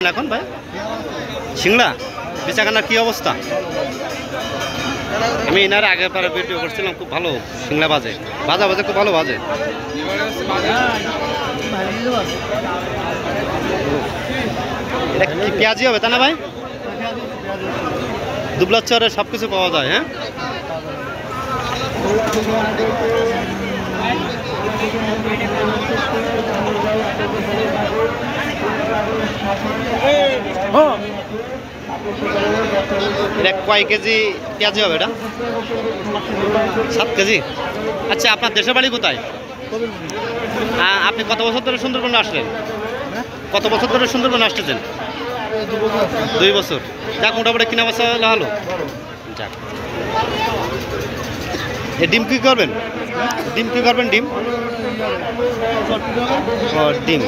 এখন ভাই সিংড়া বেচাকেনার কি অবস্থা? আমি এনার আগের পারে ভিডিও করছিলাম, খুব ভালো সিংড়া বাজে, বাজে খুব ভালো বাজে। এটা কি পেঁয়াজি হবে তা না ভাই? দুবলার চরে সব কিছু পাওয়া যায়। হ্যাঁ, এটা কয় কেজি পেঁয়াজি হবে? এটা 7 কেজি। আচ্ছা, আপনার দেশের বাড়ি কোথায়? আপনি কত বছর ধরে সুন্দরবনে আসলেন? কত বছর ধরে সুন্দরবনে আসতেছেন? 2 বছর। যাক, মোটামুটি কিনা বছর হলো। যাক, ডিম কি করবেন? ডিম কি করবেন? ডিম ও ডিম।